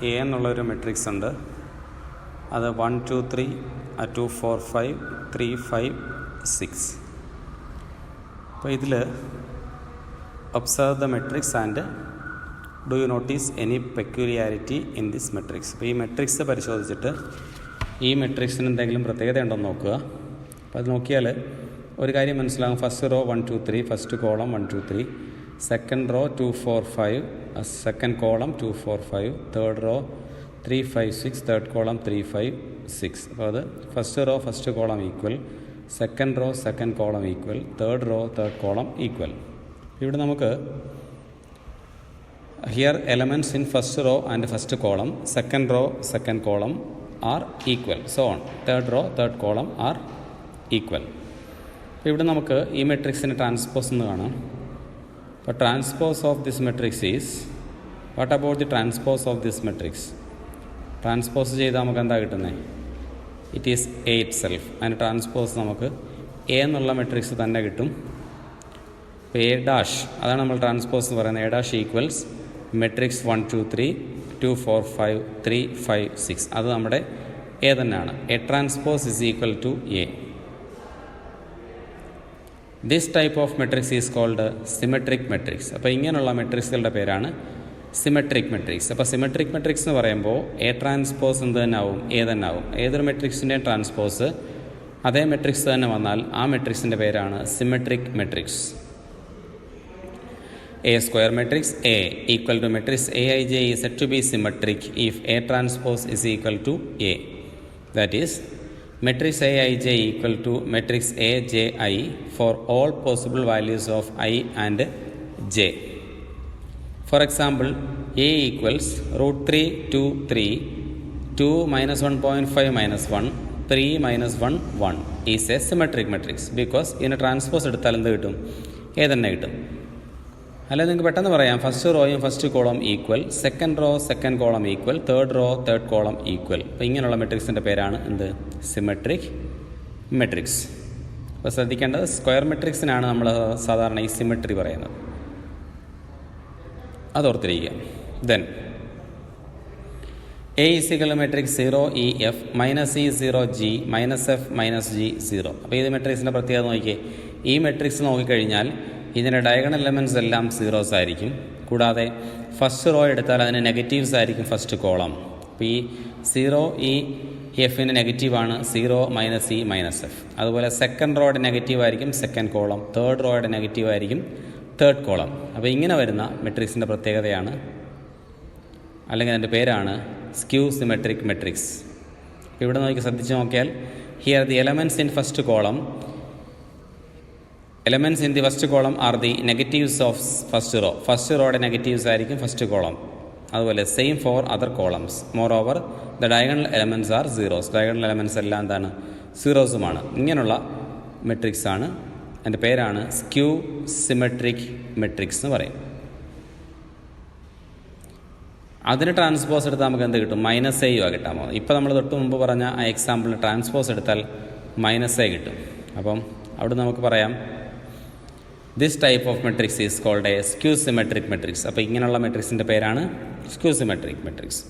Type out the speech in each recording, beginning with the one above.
A എന്നുള്ളൊരു matrix ഉണ്ട്. അത് 1 2 3 2 4 5 3 5 6. അപ്പോൾ ഇതിൽ observe the matrix and do you notice any peculiarity in this matrix. അപ്പോൾ ഈ മെട്രിക്സ് പരിശോധിച്ചിട്ട് ഈ മെട്രിക്സിന് എന്തെങ്കിലും പ്രത്യേകത ഉണ്ടോ എന്ന് നോക്കുക. അപ്പോൾ അത് നോക്കിയാൽ ഒരു കാര്യം മനസ്സിലാകും. First row 1 2 3, first column 1 2 3, second row 2 4 5, second column 2 4 5, third row 3 5 6, third column 3 5 6. അപ്പോൾ അത് first row first column equal, second row second column equal, third row third column equal. ഇവിടെ നമുക്ക് here elements in first row and first column, second row second column are equal, so on. Third row third column are equal. അപ്പോൾ ഇവിടെ നമുക്ക് ഈ മെട്രിക്സിന് transpose എന്ന് കാണാം. അപ്പോൾ transpose of this matrix is, what about the transpose of this matrix? Transpose ചെയ്താൽ നമുക്ക് എന്താ കിട്ടുന്നത്? It is A itself. അതിന് ട്രാൻസ്പോസ് നമുക്ക് എ എന്നുള്ള മെട്രിക്സ് തന്നെ കിട്ടും. അപ്പോൾ എ ഡാഷ്, അതാണ് നമ്മൾ ട്രാൻസ്പോസ് എന്ന് പറയുന്നത്. A dash equals matrix 1 2 3 2 4 5 3 5 6. അത് നമ്മുടെ എ തന്നെയാണ്. A transpose is equal to A. This type of matrix is called symmetric matrix. അപ്പോൾ ഇങ്ങനെയുള്ള മെട്രിക്സുകളുടെ പേരാണ് സിമെട്രിക് മെട്രിക്സ്. അപ്പോൾ സിമെട്രിക് മെട്രിക്സ് എന്ന് പറയുമ്പോൾ എ ട്രാൻസ്പോസ് എന്ത് തന്നെ ആവും? എ തന്നെ ആവും. ഏതൊരു മെട്രിക്സിൻ്റെയും ട്രാൻസ്പോസ് അതേ മെട്രിക്സ് തന്നെ വന്നാൽ ആ മെട്രിക്സിൻ്റെ പേരാണ് symmetric matrix. A square matrix A equal to matrix Aij is said to be symmetric if A transpose is equal to A. That is, matrix Aij equal to matrix Aji for all possible values of I and j. For example, A equals root 3 2 3 2 minus 1.5 minus 1 3 minus 1 1 is a symmetric matrix because in a transpose എടുത്താൽ എന്ത് കിട്ടും? A തന്നെ കിട്ടും. അല്ല, നിങ്ങൾക്ക് പെട്ടെന്ന് പറയാം, first റോയും first column equal, second row second column equal, third row third column equal. അപ്പോൾ ഇങ്ങനെയുള്ള മെട്രിക്സിൻ്റെ പേരാണ് എന്ത്? Symmetric matrix. അപ്പോൾ ശ്രദ്ധിക്കേണ്ടത്, സ്ക്വയർ മെട്രിക്സിനാണ് നമ്മൾ സാധാരണ ഈ സിമെട്രി പറയുന്നത്. അതോർത്തിരിക്കുക. ദെൻ എ ഈസിക്കൽ matrix 0 E F minus E 0 G minus F minus G 0. അപ്പോൾ ഇത് മെട്രിക്സിൻ്റെ പ്രത്യേകത നോക്കിയേ. ഈ മെട്രിക്സ് നോക്കിക്കഴിഞ്ഞാൽ ഇതിൻ്റെ ഡയഗണൽ എലമെൻറ്റ്സ് എല്ലാം സീറോസ് ആയിരിക്കും. കൂടാതെ ഫസ്റ്റ് റോ എടുത്താൽ അതിന് നെഗറ്റീവ്സ് ആയിരിക്കും ഫസ്റ്റ് കോളം. അപ്പോൾ ഈ 0 E എഫിൻ്റെ നെഗറ്റീവാണ് 0 മൈനസ് ഇ മൈനസ് എഫ്. അതുപോലെ സെക്കൻഡ് റോയുടെ നെഗറ്റീവ് ആയിരിക്കും സെക്കൻഡ് കോളം, തേർഡ് റോയുടെ നെഗറ്റീവ് ആയിരിക്കും തേർഡ് കോളം. അപ്പോൾ ഇങ്ങനെ വരുന്ന മെട്രിക്സിൻ്റെ പ്രത്യേകതയാണ്, അല്ലെങ്കിൽ അതിൻ്റെ പേരാണ് സ്ക്യൂ സിമെട്രിക് മെട്രിക്സ്. ഇവിടെ നോക്കി ശ്രദ്ധിച്ച് നോക്കിയാൽ, here the elements in first column, elements in the first column are the negatives of first row. First റോയുടെ നെഗറ്റീവ്സ് ആയിരിക്കും ഫസ്റ്റ് കോളം. അതുപോലെ same for other columns. Moreover the diagonal elements are zeros. Diagonal elements എല്ലാം എന്താണ്? സീറോസുമാണ്. ഇങ്ങനെയുള്ള matrix ആണ്, അതിൻ്റെ പേരാണ് skew symmetric matrix എന്ന് പറയും. അതിന് ട്രാൻസ്പോസ് എടുത്താൽ നമുക്ക് എന്ത് കിട്ടും? മൈനസ് എ യു ആ കിട്ടാൻ പോകുന്നത്. ഇപ്പോൾ നമ്മൾ തൊട്ട് മുമ്പ് പറഞ്ഞ ആ എക്സാമ്പിളിന് ട്രാൻസ്പോസ് എടുത്താൽ മൈനസ് എ കിട്ടും. അപ്പം അവിടെ നമുക്ക് പറയാം, this type of matrix is called a skew symmetric matrix. അപ്പോൾ ഇങ്ങനെയുള്ള മെട്രിക്സിൻ്റെ പേരാണ് സ്ക്യൂ സിമെട്രിക് മെട്രിക്സ്.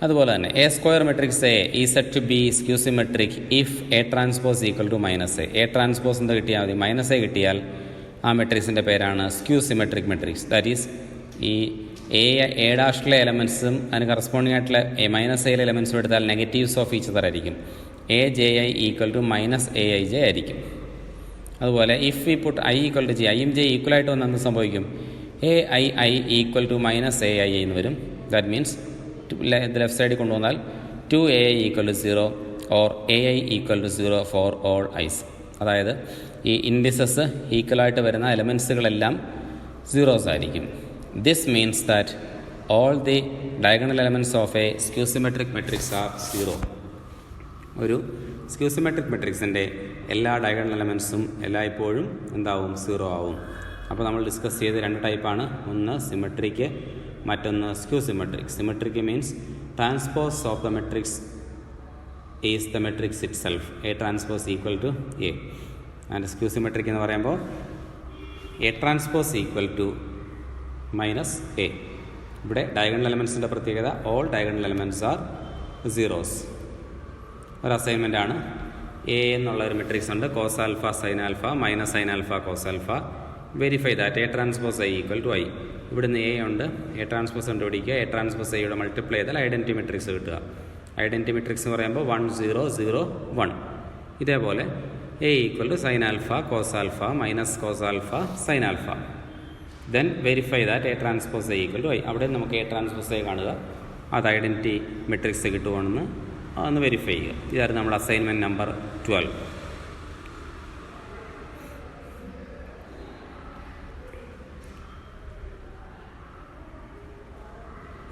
അതുപോലെ തന്നെ a square matrix A is said to be skew symmetric if A transpose equal to minus A. A transpose എന്താ കിട്ടിയാൽ മതി? Minus A കിട്ടിയാൽ ആ മെട്രിക്സിൻ്റെ പേരാണ് skew symmetric matrix. That is ഈ എ ഡാഷിലെ എലമെൻറ്റ്സും അതിന് കറസ്പോണ്ടിങ് ആയിട്ടുള്ള മൈനസ് എയിലെ എലമെൻറ്റ്സും എടുത്താൽ നെഗറ്റീവ്സ് ഓഫ് ഈച്ച് അതർ ആയിരിക്കും. A J I equal to minus A I J ആയിരിക്കും. അതുപോലെ if we put I equal to J, ഐയും ജെ ഈക്വൽ ആയിട്ട് വന്നാൽ എന്ത് സംഭവിക്കും? A I I equal to minus A I എന്ന് വരും. ദാറ്റ് മീൻസ് ലെഫ്റ്റ് സൈഡിൽ കൊണ്ടുവന്നാൽ 2ai equal to 0 or A I equal to 0 for all I's. അതായത് ഈ ഇൻഡിസസ് ഈക്വലായിട്ട് വരുന്ന എലമെൻസുകളെല്ലാം സീറോസ് ആയിരിക്കും. This means that all the diagonal elements of a skew symmetric matrix are 0. ഒരു സ്ക്യൂ സിമെട്രിക് മെട്രിക്സിൻ്റെ എല്ലാ diagonal എലമെൻറ്റ്സും എല്ലായ്പ്പോഴും എന്താവും? 0 ആവും. അപ്പോൾ നമ്മൾ ഡിസ്കസ് ചെയ്ത രണ്ട് ടൈപ്പാണ്. ഒന്ന് സിമെട്രിക്ക്, മറ്റൊന്ന് skew symmetric. Symmetric means transpose of the matrix is the matrix itself. A transpose equal to A. And skew symmetric എന്ന് പറയുമ്പോൾ A transpose equal to minus A. ഇവിടെ ഡയഗണൽ എലമെൻസിൻ്റെ പ്രത്യേകത all diagonal elements are zeros. ഒരു assignment ആണ്. A എന്നുള്ള ഒരു matrix ഉണ്ട്, cos alpha sine alpha minus sine alpha cos alpha. Verify that A transpose I equal to I. ഇവിടുന്ന് A ഉണ്ട്, എ ട്രാൻസ്പോസ് കണ്ടുപിടിക്കുക. എ ട്രാൻസ്പോസ് ഐയുടെ മൾട്ടിപ്ലൈ ചെയ്താൽ ഐഡൻറ്റി മെട്രിക്സ് കിട്ടുക. ഐഡൻറ്റി മെട്രിക്സ് എന്ന് പറയുമ്പോൾ 1 0 0 1. ഇതേപോലെ A equal to sine alpha cos alpha minus cos alpha sine alpha. Then verify that A transpose I equal to I. അവിടെ നമുക്ക് എ ട്രാൻസ്പോസ് ഐ കാണുക, അത് ഐഡൻറ്റി മെട്രിക്സ് കിട്ടുവാണെന്ന് ഒന്ന് വെരിഫൈ ചെയ്യുക. ഇതായിരുന്നു നമ്മുടെ അസൈൻമെൻറ്റ് നമ്പർ 12.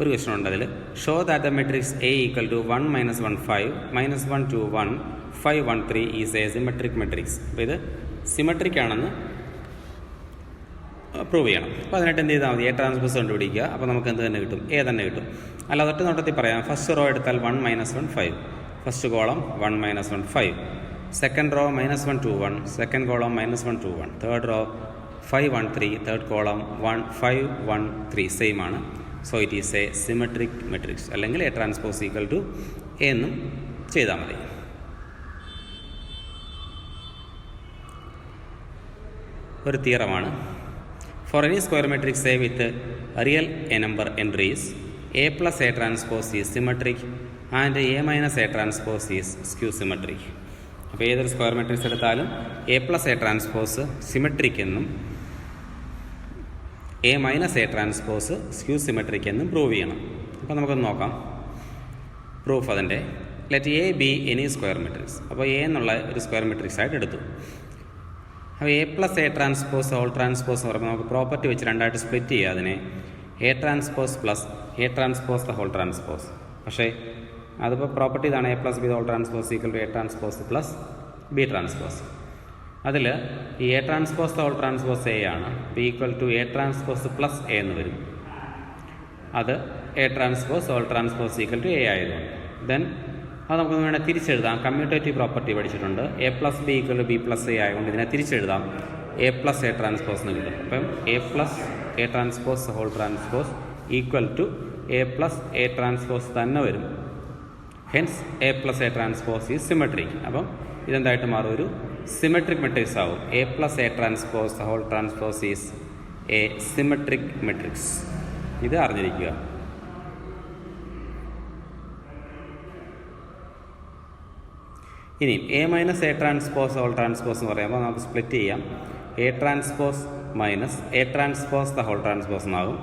ഒരു ക്വസ്റ്റൻ ഉണ്ട് അതിൽ. Show that the matrix A equal to 1 - 1 5 -1 2 1 5 1 3 is a symmetric matrix. അപ്പോൾ ഇത് സിമെട്രിക് ആണെന്ന് പ്രൂവ് ചെയ്യണം. അപ്പോൾ അതിനായിട്ട് എന്ത് ചെയ്താൽ മതി, എ ട്രാൻസ്പോസ് കണ്ടുപിടിക്കുക. അപ്പോൾ നമുക്ക് എന്ത് തന്നെ കിട്ടും, എ തന്നെ കിട്ടും. അല്ല ഒറ്റ നോട്ടത്തിൽ പറയാം. ഫസ്റ്റ് റോ എടുത്താൽ 1 - 1 5, first column 1 - 1 5, second row -1 2 1, second column -1 2 1, third row 5 1 3, third column 5 1 3 same ആണ്. So it is a symmetric matrix. അല്ലെങ്കിൽ A transpose equal to A എന്നും ചെയ്താൽ മതി. ഒരു തിയറമാണ്. For any square matrix A with real A number entries A plus A transpose is symmetric and A minus A transpose is skew symmetric. അപ്പോൾ ഏതൊരു square matrix എടുത്താലും A plus A transpose symmetric എന്നും A minus A transpose skew symmetric എന്നും prove ചെയ്യണം. അപ്പോൾ നമുക്കൊന്ന് നോക്കാം proof. അതിൻ്റെ let A B any square matrix. അപ്പോൾ എ എന്നുള്ള ഒരു സ്ക്വയർ മെട്രിക്സ് ആയിട്ട് എടുത്തു. അപ്പോൾ A plus A transpose whole transpose എന്ന് പറയുമ്പോൾ നമുക്ക് പ്രോപ്പർട്ടി വെച്ച് രണ്ടായിട്ട് സ്പ്ലിറ്റ് ചെയ്യുക അതിനെ. A transpose plus A transpose the whole transpose. പക്ഷേ അതിപ്പോൾ പ്രോപ്പർട്ടി ഇതാണ്, A plus B whole transpose equal to A transpose plus B transpose. അതിൽ ഈ A transpose the whole transpose A ആണ്, B equal to A transpose plus A എന്ന് വരും. അത് A transpose whole transpose equal to A ആയതുകൊണ്ട് then അത് നമുക്ക് വേണമെങ്കിൽ തിരിച്ചെഴുതാം. കമ്മ്യൂട്ടേറ്റീവ് പ്രോപ്പർട്ടി പഠിച്ചിട്ടുണ്ട്. A plus B equal to B plus A ആയതുകൊണ്ട് ഇതിനെ തിരിച്ചെഴുതാം. എ പ്ലസ് എ ട്രാൻസ്പോസ് എന്ന് കിട്ടും. അപ്പം A plus A transpose whole transpose equal to A plus A transpose തന്നെ വരും. Hence A plus A transpose is symmetric. അപ്പം ഇതെന്തായിട്ട് മാറും, ഒരു സിമെട്രിക് മെട്രിക്സ് ആവും. A plus A transpose whole transpose is a symmetric matrix. ഇത് അറിഞ്ഞിരിക്കുക. ഇനി A minus A transpose whole transpose എന്ന് പറയുമ്പോൾ നമുക്ക് സ്പ്ലിറ്റ് ചെയ്യാം. A transpose minus A transpose the whole transpose എന്നാകും.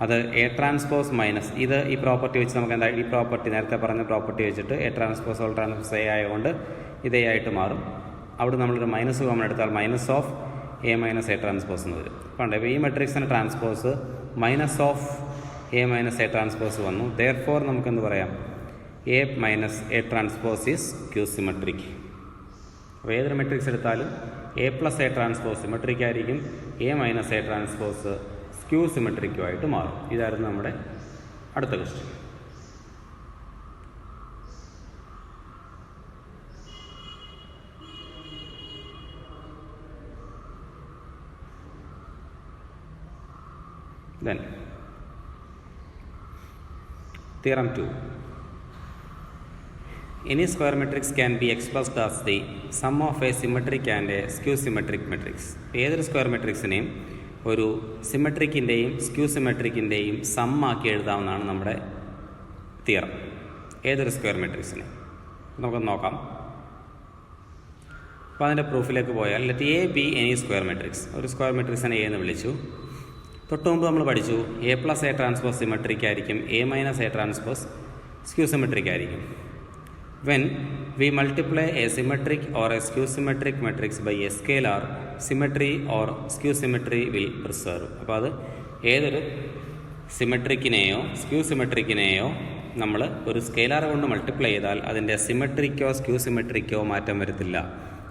അത് എ ട്രാൻസ്പോസ് മൈനസ് ഇത് ഈ പ്രോപ്പർട്ടി വെച്ച് നമുക്ക് എന്താ, ഈ പ്രോപ്പർട്ടി നേരത്തെ പറഞ്ഞ പ്രോപ്പർട്ടി വെച്ചിട്ട് A transpose whole transpose A ആയതുകൊണ്ട് ഇത് എ ആയിട്ട് മാറും. അവിടെ നമ്മളൊരു മൈനസ് കോമൺ എടുത്താൽ minus of A minus A transpose എന്ന് വരും. കണ്ടോ, ഇപ്പോൾ ഈ മെട്രിക്സിൻ്റെ transpose minus of A minus A transpose വന്നു. ദെയർഫോർ നമുക്കെന്ത് പറയാം, A minus A transpose is skew symmetric. അപ്പോൾ ഏതൊരു മെട്രിക്സ് എടുത്താലും A plus A transpose symmetric ആയിരിക്കും, A minus A transpose skew സിമെട്രിക്കുമായിട്ട് മാറും. ഇതായിരുന്നു നമ്മുടെ അടുത്ത question. Then theorem 2. Any square matrix can be expressed as the sum of a symmetric and a skew symmetric matrix. ഏതൊരു square മെട്രിക്സിനെയും ഒരു സിമെട്രിക്കിൻ്റെയും skew സിമെട്രിക്കിൻ്റെയും some ആക്കി എഴുതാവുന്നതാണ് നമ്മുടെ തിയറം. ഏതൊരു സ്ക്വയർ മെട്രിക്സിനെ നമുക്കൊന്ന് നോക്കാം. അപ്പോൾ അതിൻ്റെ പ്രൂഫിലേക്ക് പോയാൽ let A B any square matrix. ഒരു സ്ക്വയർ മെട്രിക്സിനെ എ എന്ന് വിളിച്ചു. തൊട്ട് മുമ്പ് നമ്മൾ പഠിച്ചു A plus A transpose symmetric ആയിരിക്കും, A minus A transpose skew symmetric ആയിരിക്കും. When we multiply a symmetric or a skew symmetric matrix by a scalar, symmetry or skew symmetry will preserve. അപ്പോൾ അത് ഏതൊരു സിമെട്രിക്കിനെയോ സ്ക്യൂ സിമെട്രിക്കിനെയോ നമ്മൾ ഒരു scalar കൊണ്ട് multiply ചെയ്താൽ അതിൻ്റെ സിമെട്രിക്കോ സ്ക്യൂ സിമെട്രിക്കോ മാറ്റം വരത്തില്ല.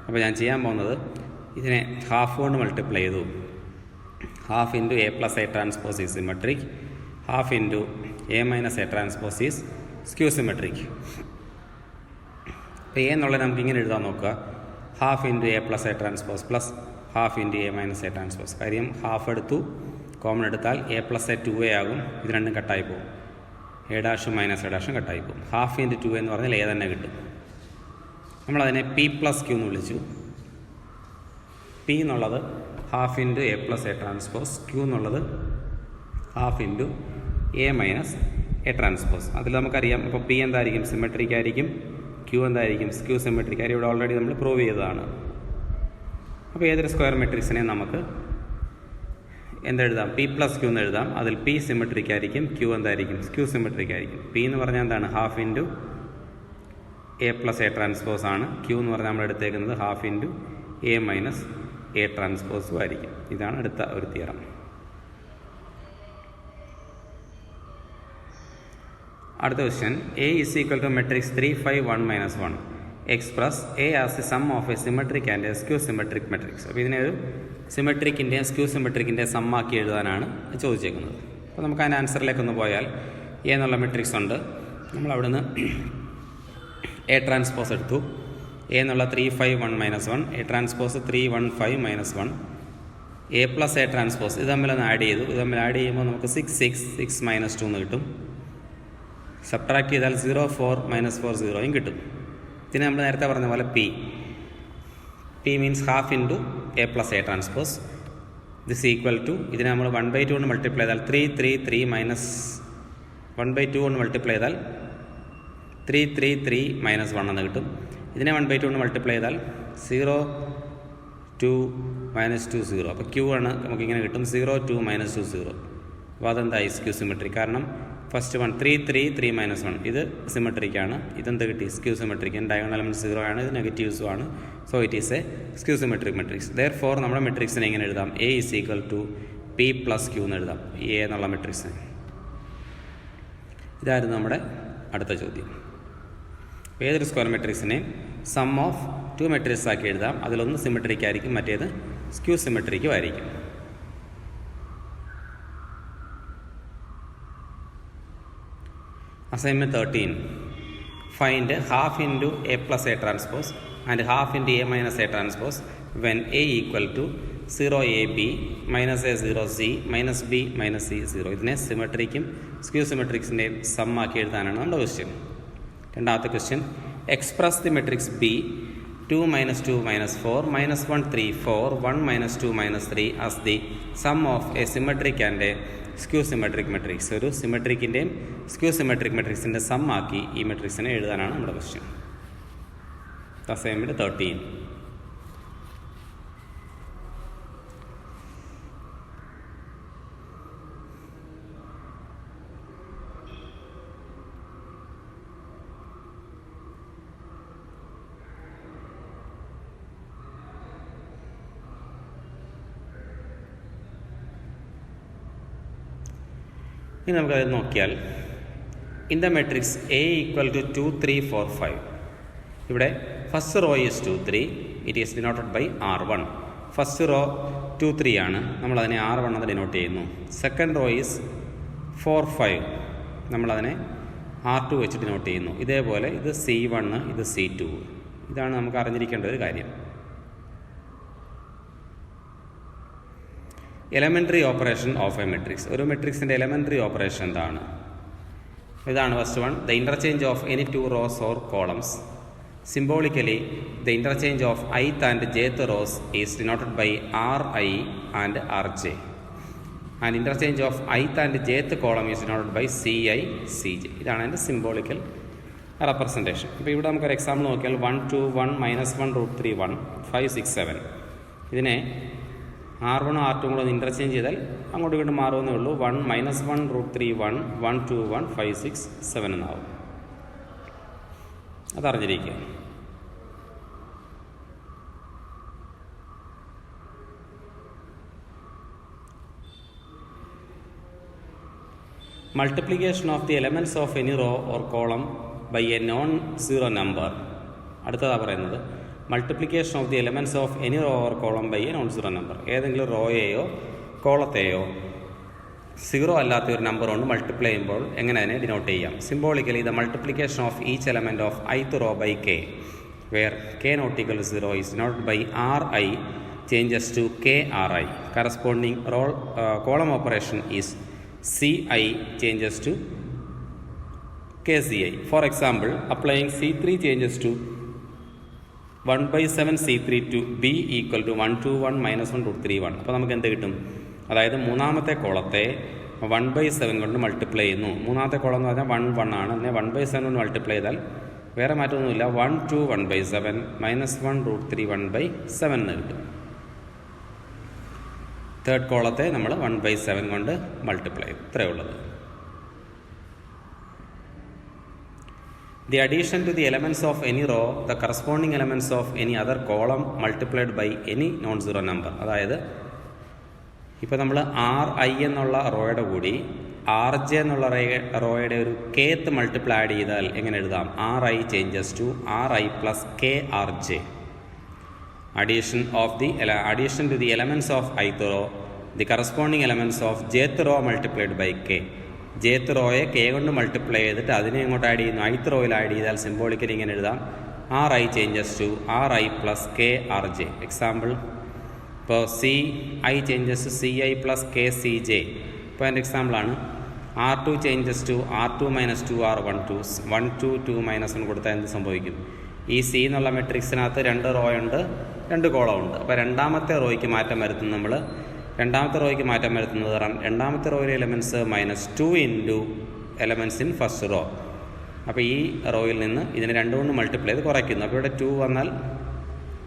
അപ്പോൾ ഞാൻ ചെയ്യാൻ പോകുന്നത് ഇതിനെ ഹാഫ് കൊണ്ട് മൾട്ടിപ്ലൈ ചെയ്തു. Half into A plus A transpose is symmetric, half into A minus A transpose is skew symmetric. അപ്പോൾ എ എന്നുള്ളത് നമുക്ക് ഇങ്ങനെ എഴുതാൻ നോക്കുക, half into A plus A transpose plus half into A minus A transpose. കാര്യം half എടുത്തു, common എടുത്താൽ A plus A 2a ആകും. ഇത് രണ്ടും കട്ടായി പോകും. എ ഡാഷും മൈനസ് എ ഡാഷും കട്ടായി പോകും. ഹാഫ് ഇൻറ്റു 2 എന്ന് പറഞ്ഞാൽ എ തന്നെ കിട്ടും. നമ്മളതിനെ പി പ്ലസ് ക്യൂ എന്ന് വിളിച്ചു. പി എന്നുള്ളത് half into A plus A transpose, Q എന്നുള്ളത് half into A minus A transpose. അതിൽ നമുക്കറിയാം. അപ്പോൾ പി എന്തായിരിക്കും? സിമെട്രിക് ആയിരിക്കും. ക്യൂ എന്തായിരിക്കും? സ്ക്യൂ സിമെട്രിക് ആയിരിക്കും. ഇവിടെ ഓൾറെഡി നമ്മൾ പ്രൂവ് ചെയ്തതാണ്. അപ്പോൾ ഏതൊരു സ്ക്വയർ മെട്രിക്സിനെ നമുക്ക് എന്തെഴുതാം? പി പ്ലസ് ക്യൂ എന്ന് എഴുതാം. അതിൽ പി സിമെട്രിക് ആയിരിക്കും, ക്യൂ എന്തായിരിക്കും? സ്ക്യൂ സിമെട്രിക് ആയിരിക്കും. പി എന്ന് പറഞ്ഞാൽ എന്താണ്? Half into A plus A transpose ആണ്. ക്യൂ എന്ന് പറഞ്ഞാൽ നമ്മൾ എടുത്തേക്കുന്നത് half into A minus A ട്രാൻസ്പോസും ആയിരിക്കും. ഇതാണ് അടുത്ത ഒരു തിയറം. അടുത്ത question, A is equal to matrix 3 5 1 - 1 express A as the sum of a symmetric and a skew symmetric matrix. അപ്പോൾ ഇതിനെ ഒരു സിമെട്രിക്കിൻ്റെയും സ്ക്യൂ സിമെട്രിക്കിൻ്റെയും സമ്മാക്കി എഴുതാനാണ് ചോദിച്ചേക്കുന്നത്. അപ്പോൾ നമുക്ക് അതിൻ്റെ ആൻസറിലേക്കൊന്ന് പോയാൽ, എ എന്നുള്ള മെട്രിക്സ് ഉണ്ട്. നമ്മൾ അവിടുന്ന് എ ട്രാൻസ്പോസ് എടുത്തു. എ എന്നുള്ള 3 5 1 - 1, A transpose 3 1 5 - 1, A plus A transpose ഇത് തമ്മിലൊന്ന് ആഡ് ചെയ്തു. ഇത് തമ്മിൽ ആഡ് ചെയ്യുമ്പോൾ നമുക്ക് 6 6 6 - 2 എന്ന് കിട്ടും. സബ്ട്രാക്ട് ചെയ്താൽ 0 4 - 4 0യും കിട്ടും. ഇതിന് നമ്മൾ നേരത്തെ പറഞ്ഞ പോലെ P means half into A plus A transpose. This equal to ഇതിനെ നമ്മൾ 1/2 കൊണ്ട് മൾട്ടിപ്ലൈ ചെയ്താൽ 3 3 3 മൈനസ് 1/2 കൊണ്ട് മൾട്ടിപ്ലൈ ചെയ്താൽ 3 3 3 - 1 എന്ന് കിട്ടും. ഇതിനെ 1/2 കൊണ്ട് മൾട്ടിപ്ലൈ ചെയ്താൽ 0 2 - 2 0. അപ്പോൾ ക്യൂ ആണ് നമുക്കിങ്ങനെ കിട്ടും. 0 2 - 2 0. അപ്പോൾ അതെന്തായി? Skew symmetric. കാരണം ഫസ്റ്റ് 1 3 3 3 - 1 ഇത് സിമെട്രിക്കാണ്. ഇതെന്ത് കിട്ടി? Skew symmetric. ഡയഗണൽ എലമെന്റ് 0 ആണ്. ഇത് നെഗറ്റീവ്സും ആണ്. So it is a skew symmetric matrix. Therefore നമ്മുടെ മെട്രിക്സിനെ എങ്ങനെ എഴുതാം? A is equal to P plus Q എന്ന് എഴുതാം. എ എന്നുള്ള മെട്രിക്സിന്. ഇതായിരുന്നു നമ്മുടെ അടുത്ത ചോദ്യം. ഏതൊരു സ്ക്വയർ മെട്രിക്സിനെ സം ഓഫ് 2 മെട്രിക്സ് ആക്കി എഴുതാം. അതിലൊന്ന് സിമെട്രിക് ആയിരിക്കും, മറ്റേത് സ്ക്യൂ സിമെട്രിക്കും ആയിരിക്കും. Assignment 13. Find half into a plus a transpose and half into a minus a transpose when a equal to 0ab minus a 0c minus b minus c 0. ഇതിനെ സിമെട്രിക്കും skew സിമെട്രിക്സിൻ്റെയും some ആക്കി എഴുതാനാണ് നമ്മുടെ question. രണ്ടാമത്തെ question, express the matrix B 2 - 2 - 4 - 1 3 4 1 - 2 - 3 as the sum of a symmetric and a skew symmetric matrix. ഒരു സിമെട്രിക്കിൻ്റെയും skew symmetric മെട്രിക്സിൻ്റെ some ആക്കി ഈ മെട്രിക്സിനെ എഴുതാനാണ് നമ്മുടെ ക്വസ്റ്റ്യൻ. അസൈൻമെൻറ്റ് 13. ഇനി നമുക്കത് നോക്കിയാൽ, in the matrix A equal to 2 3 4 5. ഇവിടെ first row is 2 3. It is denoted by R1. First row 2 3 ആണ്. നമ്മളതിനെ R1 എന്ന് ഡിനോട്ട് ചെയ്യുന്നു. Second row is 4 5. നമ്മളതിനെ R2 വെച്ച് ഡിനോട്ട് ചെയ്യുന്നു. ഇതേപോലെ ഇത് C1, ഇത് C2. ഇതാണ് നമുക്ക് അറിഞ്ഞിരിക്കേണ്ട ഒരു കാര്യം. Elementary operation of a matrix. ഒരു മെട്രിക്സിൻ്റെ എലമെൻ്ററി ഓപ്പറേഷൻ എന്താണ്? ഇതാണ് first one. The interchange of any 2 rows or columns. Symbolically the interchange of ith and jth rows is denoted by Ri and Rj. And interchange of ith and jth column is denoted by Ci Cj. ഇതാണ് അതിൻ്റെ symbolical representation. അപ്പോൾ ഇവിടെ നമുക്കൊരു example നോക്കിയാൽ 1 2 1 -1 √3 1 5 6 7. ഇതിനെ R1 R2 കൂടെ ഒന്ന് interchange ചെയ്താൽ അങ്ങോട്ട് ഇങ്ങോട്ട് മാറുമെന്നേ ഉള്ളൂ. 1 -1 √3 1 1 2 1 5 6 7 എന്നാവും. അതറിഞ്ഞിരിക്കുക. Multiplication of the elements of any row or column by a non zero number. അടുത്തതാണ് പറയുന്നത് multiplication of the elements of any row or column by a non zero number. ഏതെങ്കിലും റോയെയോ കോളത്തെയോ സീറോ അല്ലാത്ത ഒരു നമ്പർ കൊണ്ട് മൾട്ടിപ്ലൈ ചെയ്യുമ്പോൾ എങ്ങനെ അതിനെ ഡിനോട്ട് ചെയ്യാം? Symbolically the multiplication of each element of ith row by k, where k not equal to 0 is denoted by Ri changes to KRI. Corresponding column operation is CI changes to KCI. For example, applying C3 changes to 1/7 C3 to B equal to 1 to 1 minus 1 root 3 1. അപ്പോൾ നമുക്ക് എന്ത് കിട്ടും? അതായത് മൂന്നാമത്തെ കോളത്തെ 1/7 കൊണ്ട് multiply ചെയ്യുന്നു. മൂന്നാമത്തെ column എന്ന് പറഞ്ഞാൽ 1 1 ആണ്. അതിനെ 1/7 കൊണ്ട് മൾട്ടിപ്ലൈ ചെയ്താൽ വേറെ മാറ്റമൊന്നുമില്ല, 1 to 1/7 മൈനസ് 1 root 3 1/7 എന്ന് കിട്ടും. തേർഡ് കോളത്തെ നമ്മൾ 1/7 കൊണ്ട് മൾട്ടിപ്ലൈ ചെയ്തു. ഇത്രയേ ഉള്ളത്. The addition to the elements of any row, the corresponding elements of any other column multiplied by any non-zero number. അതായത് ഇപ്പോൾ നമ്മൾ RI എന്നുള്ള റോയുടെ കൂടി RJ എന്നുള്ള റോയുടെ ഒരു kth മൾട്ടിപ്പിൾ ആഡ് ചെയ്താൽ എങ്ങനെ എഴുതാം? RI changes to RI plus KRJ. Addition to the elements of ith row, the corresponding elements of jth row multiplied by K. jth റോയെ K കൊണ്ട് മൾട്ടിപ്ലൈ ചെയ്തിട്ട് അതിനെ ഇങ്ങോട്ട് ആഡ് ചെയ്യുന്നു. ith റോയിൽ ആഡ് ചെയ്താൽ സിംബോളിക്കലി ഇങ്ങനെ എഴുതാം, RI changes to RI plus KRJ. Example, ഇപ്പോൾ CI changes to CI plus KCJ. ഇപ്പോൾ എൻ്റെ എക്സാമ്പിളാണ്. R2 changes to R2 minus 2R12 1 to 2 minus 1 കൊടുത്താൽ എന്ത് സംഭവിക്കും? ഈ C എന്നുള്ള മെട്രിക്സിനകത്ത് 2 റോ ഉണ്ട്, 2 കോളം ഉണ്ട്. അപ്പോൾ രണ്ടാമത്തെ റോയ്ക്ക് മാറ്റം വരുത്തുന്നത് നമ്മൾ രണ്ടാമത്തെ റോയിലെ elements -2 into elements in first row. അപ്പോൾ ഈ റോയിൽ നിന്ന് ഇതിനെ 2 കൊണ്ട് മൾട്ടിപ്ലൈ ചെയ്ത് കുറയ്ക്കുന്നു. അപ്പോൾ ഇവിടെ 2 വന്നാൽ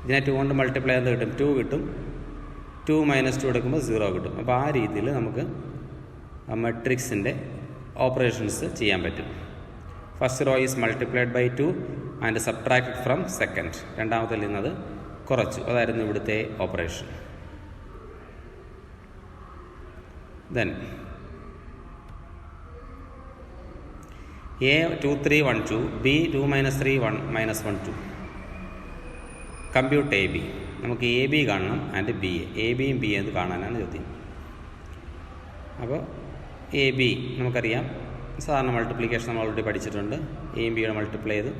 ഇതിനെ 2 കൊണ്ട് മൾട്ടിപ്ലൈ ചെയ്ത് കിട്ടും, 2 കിട്ടും. 2 - 2 എടുക്കുമ്പോൾ 0 കിട്ടും. അപ്പോൾ ആ രീതിയിൽ നമുക്ക് ആ മെട്രിക്സിൻ്റെ ഓപ്പറേഷൻസ് ചെയ്യാൻ പറ്റും. First row is multiplied by 2 and subtracted from second. രണ്ടാമത്തിൽ നിന്നത് കുറച്ചു. അതായിരുന്നു ഇവിടുത്തെ operation. Then A 2 3 1 2, B 2 - 3 1 - 1 2. Compute AB. നമുക്ക് AB കാണണം ആൻഡ് BA. ABയും BA എന്ന് കാണാനാണ് ചോദ്യം. അപ്പോൾ AB നമുക്കറിയാം, സാധാരണ മൾട്ടിപ്ലിക്കേഷൻ നമ്മൾ ഓൾറെഡി പഠിച്ചിട്ടുണ്ട്. എയും ബിയുടെ മൾട്ടിപ്ലൈ ചെയ്ത്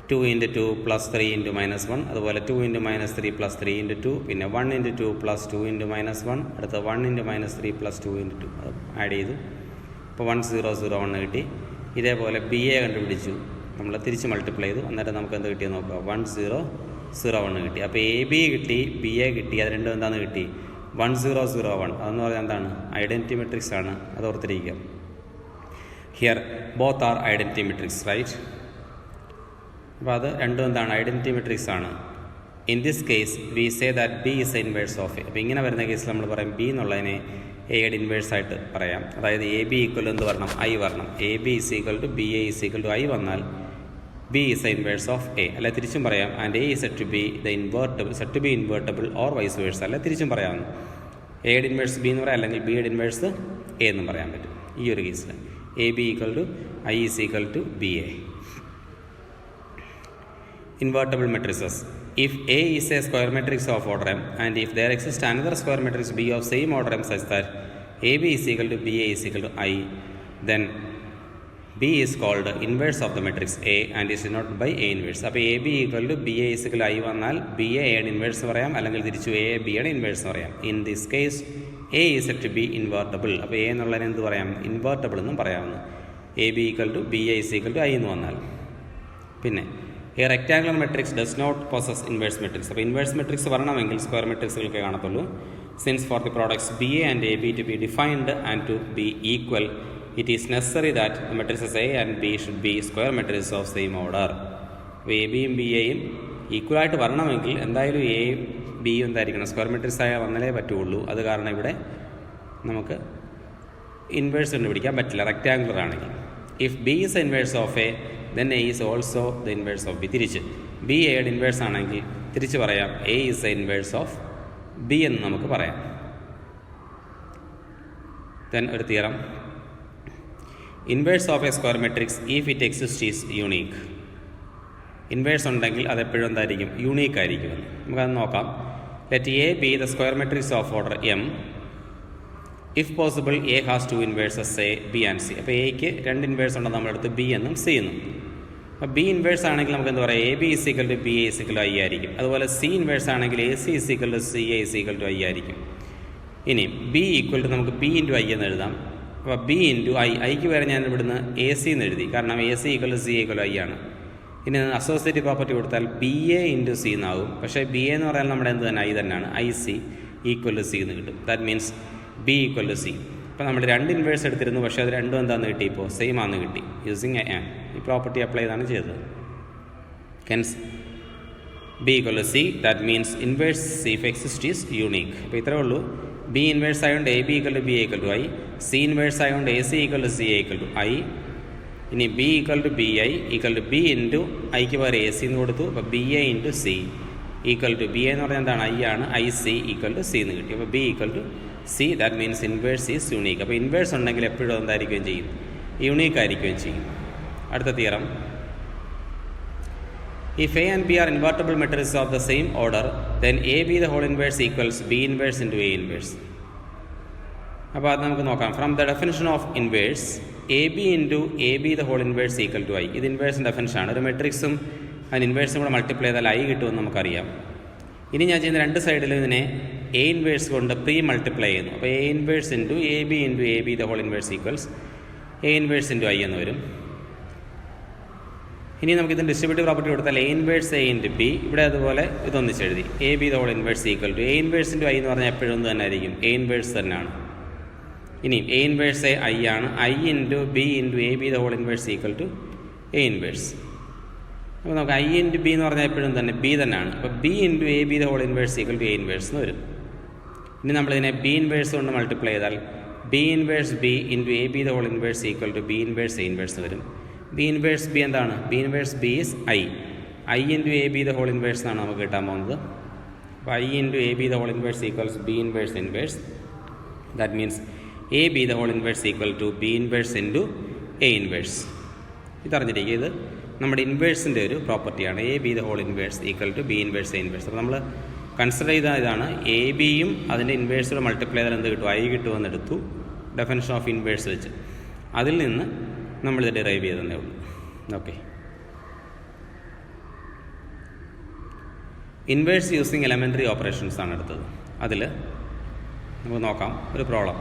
2 × 2 + 3 × -1, അതുപോലെ 2 × -3 + 3 × 2, പിന്നെ 1 × 2 + 2 × -1, അടുത്ത 1 × -3 + 2 × 2 അത് ആഡ് ചെയ്തു. ഇപ്പോൾ 1 0 0 1 കിട്ടി. ഇതേപോലെ BA കണ്ടുപിടിച്ചു, നമ്മൾ തിരിച്ച് മൾട്ടിപ്ലൈ ചെയ്തു. എന്നിട്ട് നമുക്ക് എന്ത് കിട്ടിയെന്ന് നോക്കുക, 1 0 0 1 കിട്ടി. അപ്പോൾ AB കിട്ടി, BA കിട്ടി. അത് രണ്ടും എന്താണെന്ന് കിട്ടി? 1 0 0 1. അതെന്ന് പറഞ്ഞാൽ എന്താണ്? ഐഡൻറ്റിറ്റി മെട്രിക്സ് ആണ്. അത് ഓർത്തിരിക്കുക. Here both are identity matrix, right? അപ്പോൾ അത് രണ്ടും എന്താണ്? ഐഡൻറ്റിറ്റി മെട്രിക്സ് ആണ്. In this case we say that B is a inverse of A. അപ്പോൾ ഇങ്ങനെ വരുന്ന കേസിൽ നമ്മൾ പറയും B എന്നുള്ളതിനെ എയുടെ ഇൻവേഴ്സായിട്ട് പറയാം. അതായത് AB ഈക്വൽ എന്ത് വരണം? I വരണം. AB = BA = I വന്നാൽ B is the inverse of A. അല്ല തിരിച്ചും പറയാം. And A is said to be invertible or vice versa. അല്ല തിരിച്ചും പറയാം. എയുടെ ഇൻവേഴ്സ് B എന്ന് പറയാം, അല്ലെങ്കിൽ ബിയുടെ ഇൻവേഴ്സ് A എന്നും പറയാൻ പറ്റും. ഈ ഒരു കേസിൽ AB = I = BA. Invertible matrices. If A is a square matrix of order M, and if there exists another square matrix B of same order M such that AB = BA = I, then B is called inverse of the matrix A and is denoted by A inverse. അപ്പോൾ AB = BA = I വന്നാൽ BA യുടെ inverse പറയാം, അല്ലെങ്കിൽ തിരിച്ചു A Bയുടെ inverse പറയാം. In this case A is said to be invertible. അപ്പോൾ A എന്നുള്ളതിന് എന്ത് പറയാം? ഇൻവേർട്ടബിൾ എന്നും പറയാവുന്നു. AB = BA = I എന്ന് വന്നാൽ. പിന്നെ A rectangular matrix does not possess inverse matrix. അപ്പോൾ ഇൻവേഴ്സ് മെട്രിക്സ് വരണമെങ്കിൽ സ്ക്വയർ മെട്രിക്സുകൾക്ക് കാണത്തുള്ളൂ. Since for the products BA and AB to be defined and to be equal, it is necessary that the matrices A and B should be square matrices of same order. അപ്പോൾ A ബിയും B എയും ഈക്വലായിട്ട് വരണമെങ്കിൽ എന്തായാലും എയും ബിയും എന്തായിരിക്കണം? Square matrix ആയാൽ വന്നാലേ പറ്റുള്ളൂ. അത് കാരണം ഇവിടെ നമുക്ക് ഇൻവേഴ്സ് കണ്ടുപിടിക്കാൻ പറ്റില്ല റെക്റ്റാങ്കുലർ ആണെങ്കിൽ. If B is a inverse of A, then A is also the inverse of B. തിരിച്ച് ബി എയുടെ ഇൻവേഴ്സ് ആണെങ്കിൽ തിരിച്ച് പറയാം A is a inverse of B എന്ന് നമുക്ക് പറയാം. ദെൻ ഒരു theorem, inverse of a square matrix if it exist is unique. Inverse ഉണ്ടെങ്കിൽ അതെപ്പോഴും എന്തായിരിക്കും? യൂണീക്ക് ആയിരിക്കും. നമുക്കത് നോക്കാം. Let A B the square matrix of order M. If possible A has to inverses A B and C. അപ്പോൾ എക്ക് രണ്ട് inverse ഉണ്ടെന്ന് നമ്മളെടുത്ത് ബി എന്നും സി എന്നും. അപ്പോൾ ബി ഇൻവേഴ്സ് ആണെങ്കിൽ നമുക്ക് എന്താ പറയുക, A B is equal to B A is equal to I ആയിരിക്കും. അതുപോലെ സി ഇൻവേഴ്സ് ആണെങ്കിൽ A C is equal to C A is equal to I ആയിരിക്കും. ഇനി ബി ഈക്വൽ ടു നമുക്ക് ബി ഇൻറ്റു ഐ എന്ന് എഴുതാം. അപ്പോൾ ബി ഇൻറ്റു ഐ, ഐക്ക് വരെ ഞാൻ ഇവിടുന്ന് എ സി എന്ന് എഴുതി, കാരണം A C equal to C equal to I ആണ്. ഇനി അസോസിയേറ്റീവ് പ്രോപ്പർട്ടി കൊടുത്താൽ ബി എ ഇൻറ്റു സി എന്നാവും. പക്ഷേ ബി എ എന്ന് പറയാൻ നമ്മുടെ എന്ത് തന്നെ ഐ തന്നെയാണ്, I C equal to C എന്ന് കിട്ടും. That means B equal to C. അപ്പോൾ നമ്മൾ രണ്ട് ഇൻവേഴ്സ് എടുത്തിരുന്നു, പക്ഷേ അത് രണ്ടും എന്താണെന്ന് കിട്ടി, ഇപ്പോൾ സെയിം ആണെന്ന് കിട്ടി. യൂസിങ് എ ആൻഡ് ഈ പ്രോപ്പർട്ടി അപ്ലൈ ചെയ്താണ് ചെയ്തത്. Hence B equal to C, that means inverse C if exist is unique. അപ്പോൾ ഇത്രേ ഉള്ളൂ. ബി ഇൻവേഴ്സ് ആയതുകൊണ്ട് A B equal to B equal to I, C inverse ആയതുകൊണ്ട് A C equal to C equal to I. ഇനി B equal to B I equal to B into ഐക്ക് പകരം A C എന്ന് കൊടുത്തു. അപ്പോൾ B A into C equal to, B A എന്ന് പറഞ്ഞാൽ എന്താണ്, ഐ ആണ്, I C equal to C എന്ന് കിട്ടി. അപ്പോൾ B equal to C, that means inverse is unique. അപ്പോൾ ഇൻവേഴ്സ് ഉണ്ടെങ്കിൽ എപ്പോഴും എന്തായിരിക്കുകയും ചെയ്യും, യൂണീക്ക് ആയിരിക്കുകയും ചെയ്യും. അടുത്ത theorem, if A and B are invertible matrices of the same order, then AB the whole inverse equals B inverse into A inverse. അപ്പോൾ അത് നമുക്ക് നോക്കാം. From the definition of inverse, A B into A B the whole inverse equal to I. ഇത് ഇൻവേഴ്സിൻ്റെ ഡെഫിനിഷനാണ്. ഒരു മെട്രിക്സും അതിന് ഇൻവേഴ്സും കൂടെ multiply ചെയ്താൽ ഐ കിട്ടുമെന്ന് നമുക്കറിയാം. ഇനി ഞാൻ ചെയ്യുന്ന രണ്ട് സൈഡിലും ഇതിനെ എ ഇൻവേഴ്സ് കൊണ്ട് പ്രീ മൾട്ടിപ്ലൈ ചെയ്യുന്നു. അപ്പോൾ A inverse into A B the whole inverse equals A inverse into I എന്ന് വരും. ഇനി നമുക്കിതിന് ഡിസ്ട്രിബ്യൂട്ടീവ് പ്രോപ്പർട്ടി കൊടുത്താൽ A inverse A into B, ഇവിടെ അതുപോലെ ഇതൊന്നിച്ചെഴുതി A B the whole inverse equal to A inverse into I എന്ന് പറഞ്ഞാൽ എപ്പോഴും ഒന്ന് തന്നെ ആയിരിക്കും, എ ഇൻവേഴ്സ് തന്നെയാണ്. ഇനി എ ഇൻവേഴ്സ് എ ഐ ആണ്, I into B into A B the whole inverse equal to A inverse. അപ്പോൾ നമുക്ക് ഐ ഇൻറ്റു ബി എന്ന് പറഞ്ഞാൽ എപ്പോഴും തന്നെ ബി തന്നെയാണ്. അപ്പോൾ B into A B the whole inverse equal to A inverse എന്ന് വരും. ഇനി നമ്മളിതിനെ ബി ഇൻവേഴ്സ് കൊണ്ട് മൾട്ടിപ്ലൈ ചെയ്താൽ B inverse B into A B the whole inverse equal to B inverse A inverse എന്ന് വരും. ബി ഇൻവേഴ്സ് ബി എന്താണ്, B inverse B is I, I into A B the whole inverse എന്നാണ് നമുക്ക് കിട്ടാൻ പോകുന്നത്. അപ്പോൾ I into A B the whole inverse equals B inverse inverse. That means A B the whole inverse equal to B inverse into A inverse. ഇതറിഞ്ഞിരിക്കുക, ഇത് നമ്മുടെ ഇൻവേഴ്സിൻ്റെ ഒരു പ്രോപ്പർട്ടിയാണ്. A B the whole inverse equal to B inverse A inverse. അപ്പോൾ നമ്മൾ consider ചെയ്ത ഇതാണ്, എ ബിയും അതിൻ്റെ ഇൻവേഴ്സിലൂടെ മൾട്ടിപ്ലൈ ചെയ്താൽ എന്ത് കിട്ടും, ഐ കിട്ടുമെന്ന് എടുത്തു ഡെഫിനിഷൻ ഓഫ് ഇൻവേഴ്സ് വെച്ച്. അതിൽ നിന്ന് നമ്മളിത് ഡിറൈവ് ചെയ്തതേ ഉള്ളൂ. Okay, inverse using elementary operations ആണ് എടുത്തത്. അതിൽ നമുക്ക് നോക്കാം ഒരു problem.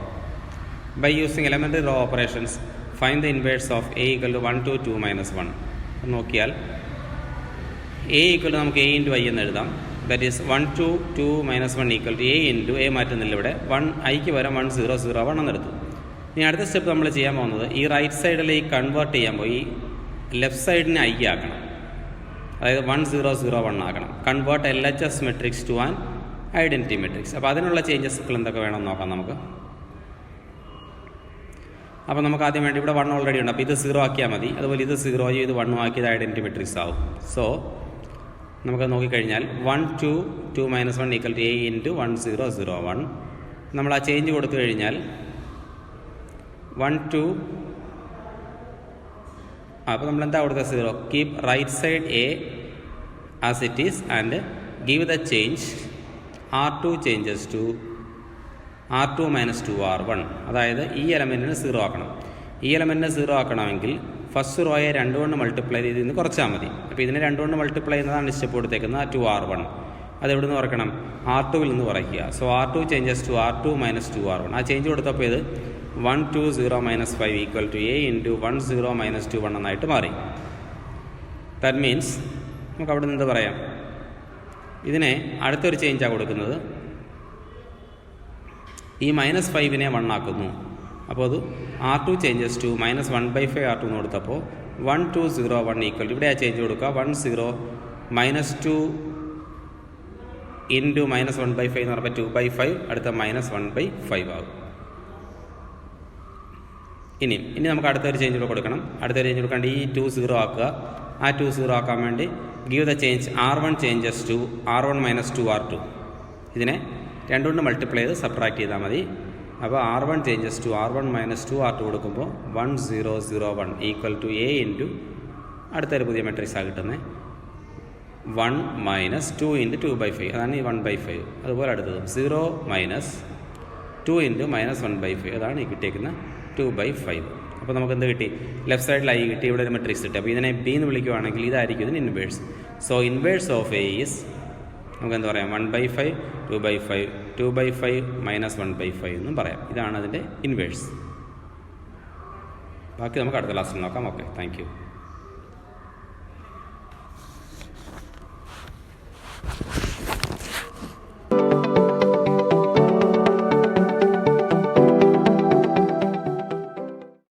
By using elementary row operations find the inverse of A equal to 1 to 2 - 1. നോക്കിയാൽ എ ഈക്വൽ ടു നമുക്ക് എ ഇൻറ്റു ഐ എന്ന് എഴുതാം. That is 1 to 2 - 1 equal to A into A മാറ്റുന്നില്ല, ഇവിടെ 1 ഐക്ക് വരാം 1 0 0 1 എന്നെടുത്തു. ഇനി അടുത്ത സ്റ്റെപ്പ് നമ്മൾ ചെയ്യാൻ പോകുന്നത് ഈ റൈറ്റ് സൈഡിലേക്ക് കൺവേർട്ട് ചെയ്യാൻ പോയി ലെഫ്റ്റ് സൈഡിനെ ഐ ആക്കണം, അതായത് 1 0 0 1 ആക്കണം. Convert LHS matrix to an identity matrix. അപ്പോൾ അതിനുള്ള ചേഞ്ചസ് എന്തൊക്കെ വേണമെന്ന് നോക്കാം നമുക്ക്. അപ്പോൾ നമുക്ക് ആദ്യം വേണ്ടി ഇവിടെ 1 ഓൾറെഡി ഉണ്ട്, അപ്പോൾ ഇത് 0 ആക്കിയാൽ മതി. അതുപോലെ ഇത് 0 ഇത് 1 ആക്കിയത് ഐഡൻറ്റിറ്റി മെട്രിക്സ് ആവും. സോ നമുക്ക് നോക്കിക്കഴിഞ്ഞാൽ 1 2 2 - 1 ഈക്വൽ ടു എ ഇൻറ്റു 1 0 0 1. നമ്മൾ ആ ചേഞ്ച് കൊടുത്തു കഴിഞ്ഞാൽ 1 2, അപ്പോൾ നമ്മൾ എന്താ കൊടുക്കുക 0. Keep right side A as it is and give the change R2 changes to R2 - 2 R1. അതായത് ഈ എലമെൻറ്റിന് 0 ആക്കണം. ഈ എലമെൻറ്റിനെ 0 ആക്കണമെങ്കിൽ ഫസ്റ്റ് റോയെ 2 കൊണ്ട് മൾട്ടിപ്ലൈ ചെയ്ത് ഇതിന് കുറച്ചാൽ മതി. അപ്പോൾ ഇതിനെ 2 കൊണ്ട് മൾട്ടിപ്ലൈ ചെയ്യുന്നതാണ് സ്റ്റെപ്പ് കൊടുത്തേക്കുന്നത് 2 R1. അതെവിടെ നിന്ന് കുറയ്ക്കണം, R2 നിന്ന് കുറയ്ക്കുക. So R2 changes to R2 - 2 R1. ആ ചേഞ്ച് കൊടുത്തപ്പോൾ ഇത് 1 2 0 - 5 ഈക്വൽ ടു എ ഇൻറ്റു 1 0 - 2 1 എന്നായിട്ട് മാറി. ദാറ്റ് മീൻസ് നമുക്ക് അവിടെ നിന്ന് എന്താ പറയാം, ഇതിനെ അടുത്തൊരു ചേഞ്ചാണ് കൊടുക്കുന്നത്. ഈ -5നെ 1 ആക്കുന്നു. അപ്പോൾ അത് R2 ചേഞ്ചസ് ടു -1/5 R2 എന്ന് കൊടുത്തപ്പോൾ 1 2 0 1 ഈക്വൽ ടു ഇവിടെ ആ ചേഞ്ച് കൊടുക്കുക 1 0 - 2 ഇൻറ്റു -1/5 എന്ന് പറയുമ്പോൾ 2/5, അടുത്ത -1/5 ആകും. ഇനി നമുക്ക് അടുത്തൊരു ചേഞ്ച് കൂടെ കൊടുക്കണം. അടുത്തൊരു ചേഞ്ച് കൊടുക്കാണ്ട് ഈ 2 0 ആക്കുക. ആ 2 0 ആക്കാൻ വേണ്ടി give the change R1 changes to R1 - 2 R2. ഇതിനെ 2 കൊണ്ട് മൾട്ടിപ്ലൈ ചെയ്ത് സബ്ട്രാക്ട് ചെയ്താൽ മതി. അപ്പോൾ R1 changes to R1 - 2 R2 കൊടുക്കുമ്പോൾ 1 0 0 1 ഈക്വൽ ടു എ ഇൻറ്റു അടുത്തൊരു പുതിയ മെട്രിക്സാണ് കിട്ടുന്നത് 1 - 2 ഇൻറ്റു 2/5. അതാണ് ഈ 1/5. അതുപോലെ അടുത്തത് 0 - 2 ഇൻറ്റു -1/5. അതാണ് ഈ കിട്ടിയേക്കുന്ന 2/5. അപ്പോൾ നമുക്ക് എന്ത് കിട്ടി? ലെഫ്റ്റ് സൈഡിൽ ഐ കിട്ടി, ഇവിടെ ഒരു മെട്രിക്സ് കിട്ടി. അപ്പോൾ ഇതിനെ ബി എന്ന് വിളിക്കുകയാണെങ്കിൽ ഇതായിരിക്കും ഇതിന് inverse. So inverse of A is നമുക്ക് എന്താ പറയാം? 1/5, 2/5, 2/5 മൈനസ് 1/5 എന്നും പറയാം. ഇതാണ് അതിൻ്റെ ഇൻവേഴ്സ്. ബാക്കി നമുക്ക് അടുത്ത ക്ലാസ്സിൽ നോക്കാം. Okay, thank you.